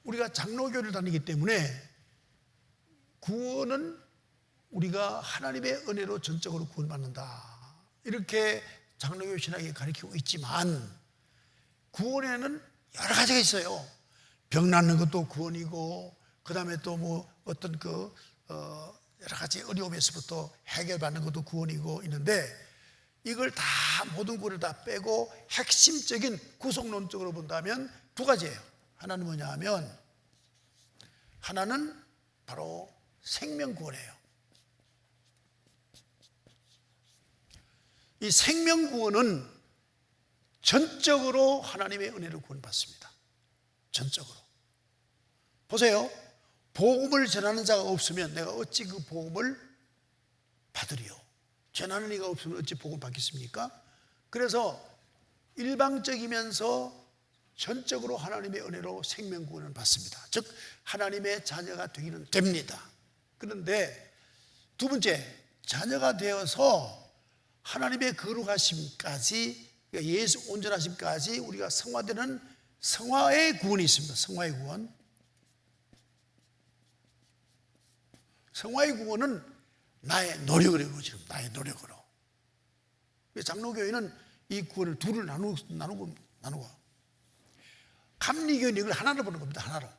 [SPEAKER 1] 우리가 장로교를 다니기 때문에 구원은 우리가 하나님의 은혜로 전적으로 구원받는다, 이렇게 장로교 신학이 가르치고 있지만, 구원에는 여러 가지가 있어요. 병 낫는 것도 구원이고, 그 다음에 또 뭐 어떤 여러 가지 어려움에서부터 해결받는 것도 구원이고 있는데, 이걸 다, 모든 구원을 다 빼고 핵심적인 구속론적으로 본다면 두 가지예요. 하나는 뭐냐 하면, 하나는 바로 생명구원이에요. 이 생명구원은 전적으로 하나님의 은혜로 구원받습니다. 전적으로. 보세요. 복음을 전하는 자가 없으면 내가 어찌 그 복음을 받으리요? 전하는 이가 없으면 어찌 복음을 받겠습니까? 그래서 일방적이면서 전적으로 하나님의 은혜로 생명구원을 받습니다. 즉 하나님의 자녀가 되기는 됩니다. 그런데 두 번째, 자녀가 되어서 하나님의 거룩하심까지, 그러니까 예수 온전하심까지 우리가 성화되는 성화의 구원이 있습니다. 성화의 구원. 성화의 구원은 나의 노력으로 이루어지는, 나의 노력으로. 장로교회는 이 구원을 둘을 나누고 감리교회는 이걸 하나로 보는 겁니다. 하나로.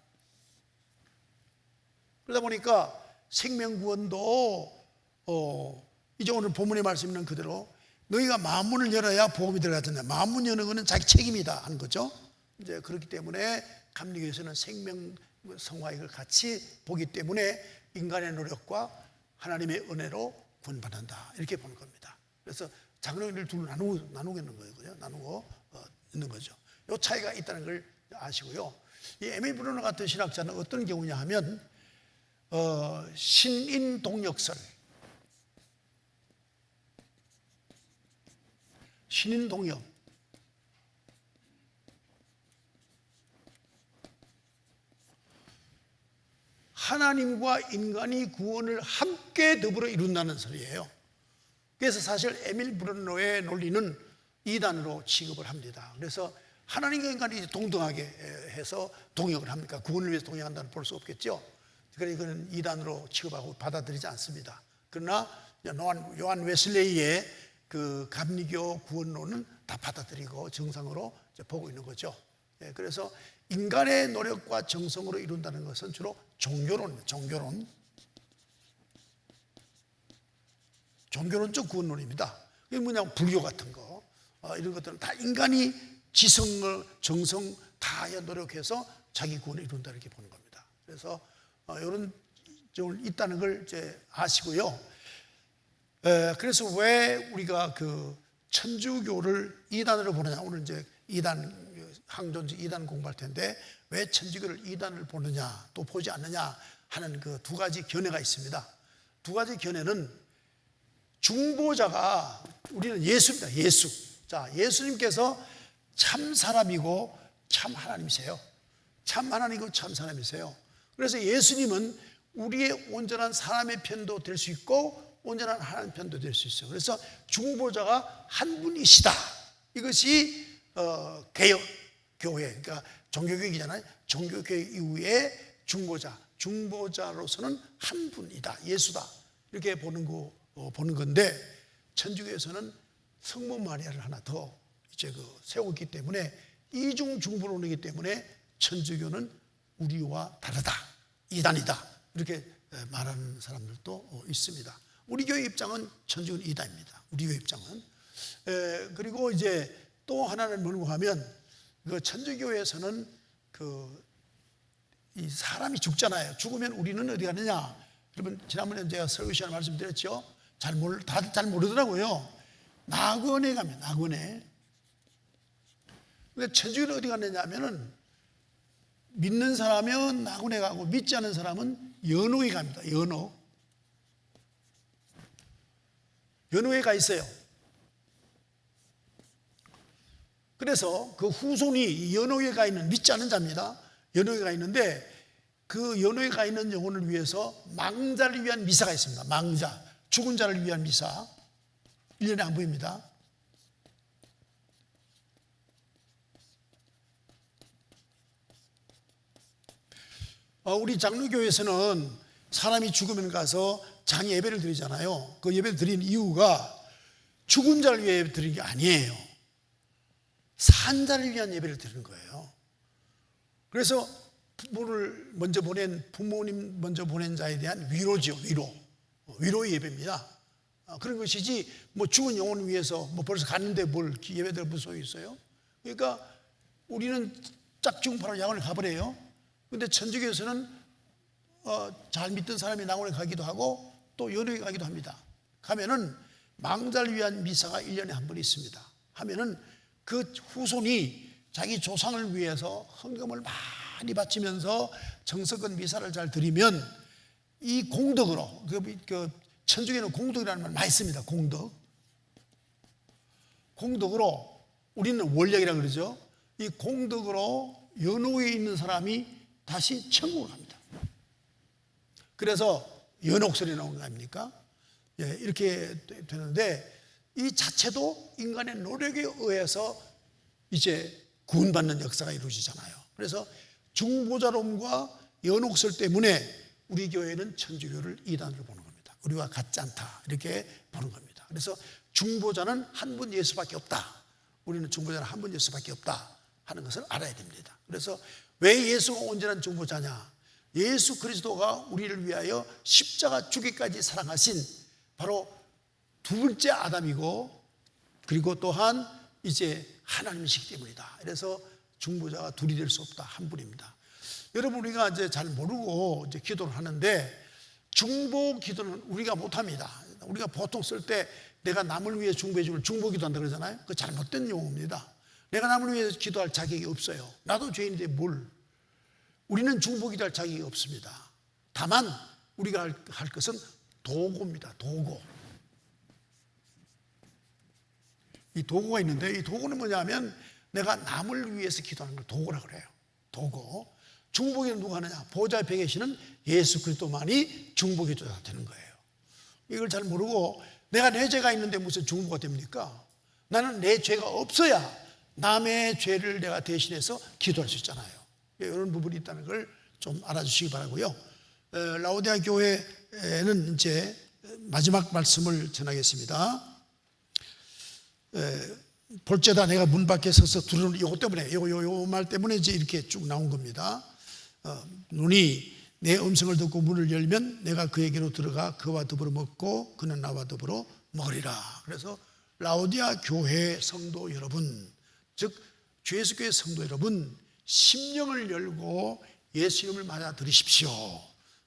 [SPEAKER 1] 그러다 보니까 생명구원도 이제 오늘 본문의 말씀 있는 그대로 너희가 마음문을 열어야 복음이 들어가잖아요. 마음문 여는 것은 자기 책임이다 하는 거죠. 이제 그렇기 때문에 감리교에서는 생명 성화익을 같이 보기 때문에 인간의 노력과 하나님의 은혜로 구원받는다, 이렇게 보는 겁니다. 그래서 장로교를 둘로 나누고 있는 거예요. 나누고 있는 거죠. 이 차이가 있다는 걸 아시고요. 이 에밀 브루너 같은 신학자는 어떤 경우냐 하면 신인동역설, 신인동역, 하나님과 인간이 구원을 함께 더불어 이룬다는 소리예요. 그래서 사실 에밀 브루너의 논리는 이단으로 취급을 합니다. 그래서 하나님과 인간이 동등하게 해서 동역을 합니까? 구원을 위해서 동역한다는 볼 수 없겠죠. 그러니까 이거는 이단으로 취급하고 받아들이지 않습니다. 그러나 요한 웨슬레이의 그 감리교 구원론은 다 받아들이고 정상으로 보고 있는 거죠. 그래서 인간의 노력과 정성으로 이룬다는 것은 주로 종교론입니다. 종교론적 구원론입니다. 이게 뭐냐면 불교 같은 거, 이런 것들은 다 인간이 지성을, 정성 다 노력해서 자기 구원을 이룬다, 이렇게 보는 겁니다. 그래서 이런 점을 있다는 걸 이제 아시고요. 그래서 왜 우리가 그 천주교를 이단으로 보느냐, 오늘 이제 이단, 항존지 이단 공부할 텐데 왜 천주교를 이단을 보느냐, 또 보지 않느냐 하는 그 두 가지 견해가 있습니다. 두 가지 견해는, 중보자가 우리는 예수입니다. 예수. 자, 예수님께서 참 사람이고 참 하나님이세요. 참 하나님이고 참 사람이세요. 그래서 예수님은 우리의 온전한 사람의 편도 될 수 있고 온전한 하나님 편도 될 수 있어요. 그래서 중보자가 한 분이시다. 이것이 개혁 교회, 그러니까 종교교육이잖아요. 종교교육 이후에 중보자로서는 한 분이다, 예수다, 이렇게 보는 건데, 천주교에서는 성모 마리아를 하나 더 이제 세우고 있기 때문에 이중 중보론이기 때문에 천주교는 우리와 다르다, 이단이다, 이렇게 말하는 사람들도 있습니다. 우리 교회 입장은 천주교는 이단입니다. 우리 교회 입장은. 그리고 이제 또 하나는 뭐냐고 하면, 그 천주교에서는 이 사람이 죽잖아요. 죽으면 우리는 어디 가느냐? 여러분, 지난번에 제가 설교 시간에 말씀드렸죠. 다들 잘 모르더라고요. 낙원에 가면, 낙원에. 근데 천주교는 어디 갔느냐 하면은, 믿는 사람은 낙원에 가고 믿지 않는 사람은 연옥에 갑니다. 연옥에 가 있어요. 그래서 그 후손이 연옥에 가 있는, 믿지 않는 자입니다. 연옥에 가 있는데, 그 연호에 가 있는 영혼을 위해서 망자를 위한 미사가 있습니다. 망자, 죽은 자를 위한 미사. 1년에 한 번입니다. 우리 장로교에서는 사람이 죽으면 가서 장애 예배를 드리잖아요. 그 예배를 드리는 이유가 죽은 자를 위해 예배 드리는 게 아니에요. 산 자를 위한 예배를 드리는 거예요. 그래서 부모님 먼저 보낸 자에 대한 위로죠. 위로의 예배입니다. 그런 것이지 뭐 죽은 영혼을 위해서 뭐 벌써 갔는데 뭘 예배드릴 무슨 소용이 있어요? 그러니까 우리는 짝지금 바로 양원에 가버려요. 근데 천주교에서는 잘 믿던 사람이 낙원에 가기도 하고 또 연회에 가기도 합니다. 가면은 망자를 위한 미사가 1년에 한 번 있습니다. 하면은 그 후손이 자기 조상을 위해서 헌금을 많이 바치면서 정석은 미사를 잘 드리면 이 공덕으로, 천주교는 공덕이라는 말 많이 씁니다. 공덕으로 우리는 원력이라고 그러죠. 이 공덕으로 연호에 있는 사람이 다시 천국을 갑니다. 그래서 연옥설이 나오는 거 아닙니까? 이렇게 되는데 이 자체도 인간의 노력에 의해서 이제 구원받는 역사가 이루어지잖아요. 그래서 중보자롬과 연옥설 때문에 우리 교회는 천주교를 이단으로 보는 겁니다. 우리와 같지 않다 이렇게 보는 겁니다. 그래서 중보자는 한 분 예수밖에 없다. 우리는 중보자는 한 분 예수밖에 없다 하는 것을 알아야 됩니다. 그래서 왜 예수가 온전한 중보자냐? 예수 그리스도가 우리를 위하여 십자가 죽기까지 사랑하신 바로 두 번째 아담이고 그리고 또한 이제 하나님이시기 때문이다. 그래서 중보자가 둘이 될 수 없다. 한 분입니다. 여러분 우리가 이제 잘 모르고 이제 기도를 하는데 중보 기도는 우리가 못합니다. 우리가 보통 쓸 때 내가 남을 위해 중보해 주면 중보 기도한다 그러잖아요. 그 잘못된 용어입니다. 내가 남을 위해 기도할 자격이 없어요. 나도 죄인인데 뭘? 우리는 중보 기도할 자격이 없습니다. 다만 우리가 할 것은 도구입니다. 도구. 이 도구가 있는데 이 도구는 뭐냐면 내가 남을 위해서 기도하는 걸 도구라고 그래요. 도구. 중보기도는 누가 하느냐? 보좌 옆에 계시는 예수 그리스도만이 중보기도가 되는 거예요. 이걸 잘 모르고 내가 내 죄가 있는데 무슨 중보가 됩니까? 나는 내 죄가 없어야 남의 죄를 내가 대신해서 기도할 수 있잖아요. 이런 부분이 있다는 걸 좀 알아주시기 바라고요. 라오디아 교회는 이제 마지막 말씀을 전하겠습니다. 볼죄다 내가 문 밖에 서서 두려운 이것 때문에 요 말 때문에 이제 이렇게 쭉 나온 겁니다. 눈이 내 음성을 듣고 문을 열면 내가 그에게로 들어가 그와 더불어 먹고 그는 나와 더불어 먹으리라. 그래서 라오디아 교회 성도 여러분, 즉 주 예수 교회 성도 여러분, 심령을 열고 예수님을 맞아들이십시오.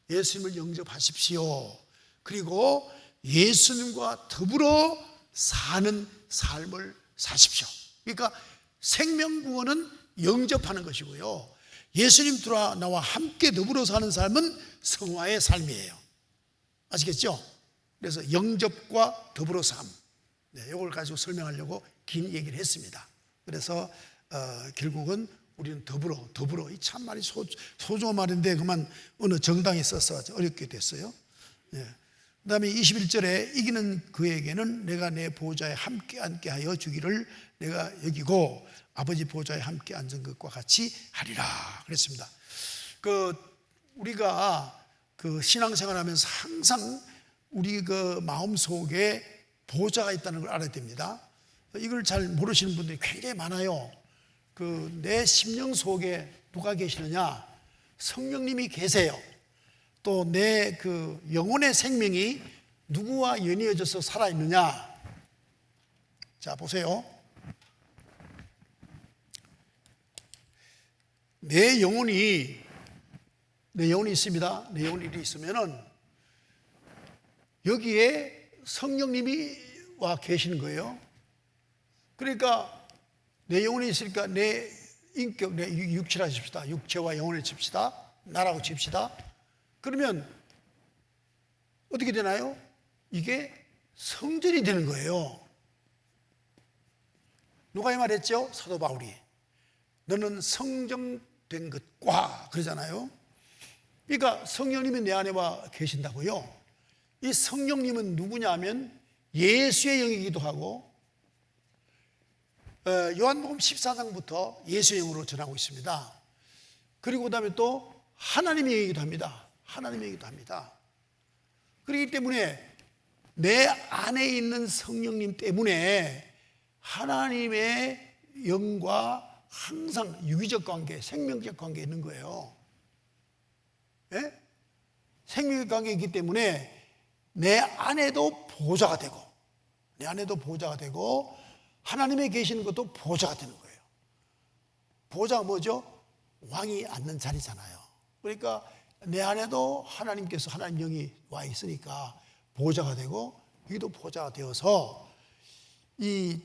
[SPEAKER 1] 예수님을 영접하십시오. 그리고 예수님과 더불어 사는 삶을 사십시오. 그러니까 생명구원은 영접하는 것이고요, 예수님과 나와 함께 더불어 사는 삶은 성화의 삶이에요. 아시겠죠? 그래서 영접과 더불어 삶, 이걸 가지고 설명하려고 긴 얘기를 했습니다. 그래서 결국은 우리는 더불어 이 참 말이 소중한 말인데 그만 어느 정당에 써서 어렵게 됐어요. 그 다음에 21절에 이기는 그에게는 내가 내 보좌에 함께 앉게 하여 주기를 내가 여기고 아버지 보좌에 함께 앉은 것과 같이 하리라 그랬습니다. 우리가 신앙생활하면서 항상 우리 마음속에 보좌가 있다는 걸 알아야 됩니다. 이걸 잘 모르시는 분들이 굉장히 많아요. 내 심령 속에 누가 계시느냐? 성령님이 계세요. 또 내 영혼의 생명이 누구와 연이어져서 살아있느냐? 자, 보세요. 내 영혼이 있습니다. 내 영혼이 있으면은 여기에 성령님이 와 계시는 거예요. 그러니까 내 영혼이 있으니까 내 인격, 내 육체라 칩시다. 육체와 영혼을 칩시다. 나라고 칩시다. 그러면 어떻게 되나요? 이게 성전이 되는 거예요. 누가 이 말했죠? 사도 바울이. 너는 성전된 것과 그러잖아요. 그러니까 성령님이 내 안에 와 계신다고요. 이 성령님은 누구냐면 예수의 영이기도 하고, 요한복음 14장부터 예수의 영으로 전하고 있습니다. 그리고 그 다음에 또 하나님의 영이기도 합니다. 하나님의 영이기도 합니다. 그렇기 때문에 내 안에 있는 성령님 때문에 하나님의 영과 항상 유기적 관계, 생명적 관계에 있는 거예요. 예? 생명적 관계에 있기 때문에 내 안에도 보좌가 되고, 내 안에도 보좌가 되고, 하나님의 계시는 것도 보좌가 되는 거예요. 보좌가 뭐죠? 왕이 앉는 자리잖아요. 그러니까 내 안에도 하나님께서, 하나님 영이 와 있으니까 보좌가 되고, 여기도 보좌가 되어서 이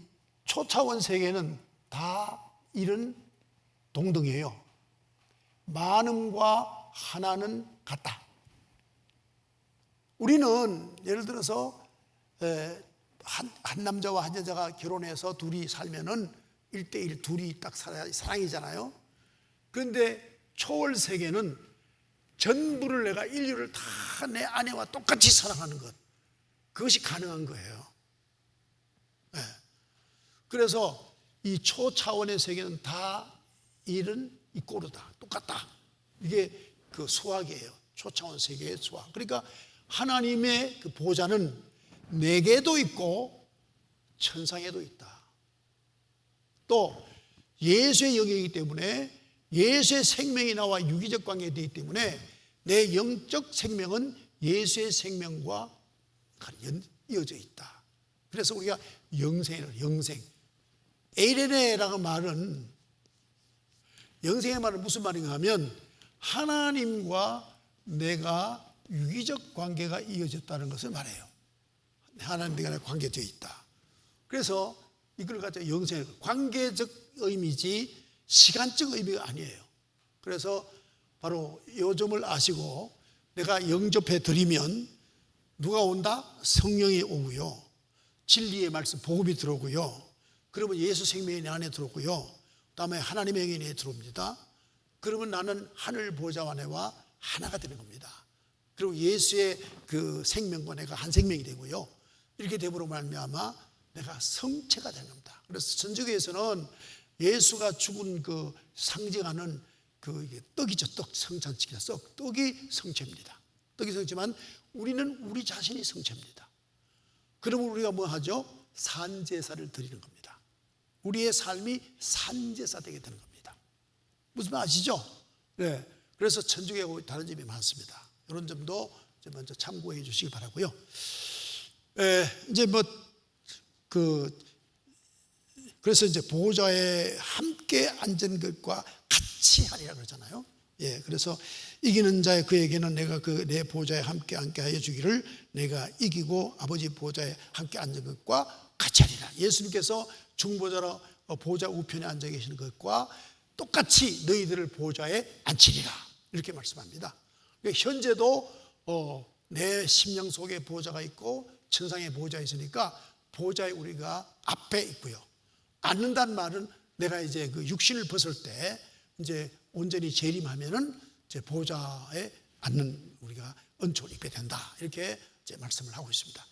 [SPEAKER 1] 초차원 세계는 다 이런 동등이에요. 많음과 하나는 같다. 우리는 예를 들어서 한 남자와 한 여자가 결혼해서 둘이 살면은 1대1 둘이 딱 사랑이잖아요. 그런데 초월 세계는 전부를, 내가 인류를 다 내 아내와 똑같이 사랑하는 것, 그것이 가능한 거예요. 네. 그래서 이 초차원의 세계는 다 일은 이꼬르다, 똑같다. 이게 그 수학이에요. 초차원 세계의 수학. 그러니까 하나님의 그 보좌는 내게도 있고 천상에도 있다. 또 예수의 영이기 때문에, 예수의 생명이 나와 유기적 관계가 되기 때문에 내 영적 생명은 예수의 생명과 이어져 있다. 그래서 우리가 영생이라고, 영생. 에이레네라는 말은, 영생의 말은 무슨 말인가 하면 하나님과 내가 유기적 관계가 이어졌다는 것을 말해요. 하나님과 관계되어 있다. 그래서 이걸 가지고 영생의 관계적 의미지 시간적 의미가 아니에요. 그래서 바로 요 점을 아시고 내가 영접해 드리면 누가 온다? 성령이 오고요, 진리의 말씀, 복음이 들어오고요, 그러면 예수 생명이 내 안에 들어오고요, 그다음에 하나님의 영이 내 들어옵니다. 그러면 나는 하늘 보좌 안에와 하나가 되는 겁니다. 그리고 예수의 그 생명과 내가 한 생명이 되고요, 이렇게 되므로 말미암아 내가 성체가 되는 겁니다. 그래서 천주교에서는 예수가 죽은 그 상징하는 그 떡이죠. 떡, 성찬식이라 떡이 성체입니다. 떡이 성체지만 우리는 우리 자신이 성체입니다. 그러면 우리가 뭐 하죠? 산제사를 드리는 겁니다. 우리의 삶이 산제사 되게 되는 겁니다. 무슨 말 아시죠? 네. 그래서 천주교하고 다른 점이 많습니다. 이런 점도 먼저 참고해 주시기 바라고요. 이제 그래서 이제 보좌에 함께 앉은 것과 같이 하리라 그러잖아요. 예, 그래서 이기는 자의 그에게는 내가 그 내 보좌에 함께 하여 주기를, 내가 이기고 아버지 보좌에 함께 앉은 것과 같이 하리라. 예수님께서 중보자로 보좌 우편에 앉아 계시는 것과 똑같이 너희들을 보좌에 앉히리라, 이렇게 말씀합니다. 현재도 내 심령 속에 보좌가 있고 천상의 보좌가 있으니까 보좌에 우리가 앞에 있고요. 앉는다는 말은 내가 이제 그 육신을 벗을 때 이제 온전히 재림하면은 이제 보좌에 앉는 우리가 은총을 입게 된다, 이렇게 이제 말씀을 하고 있습니다.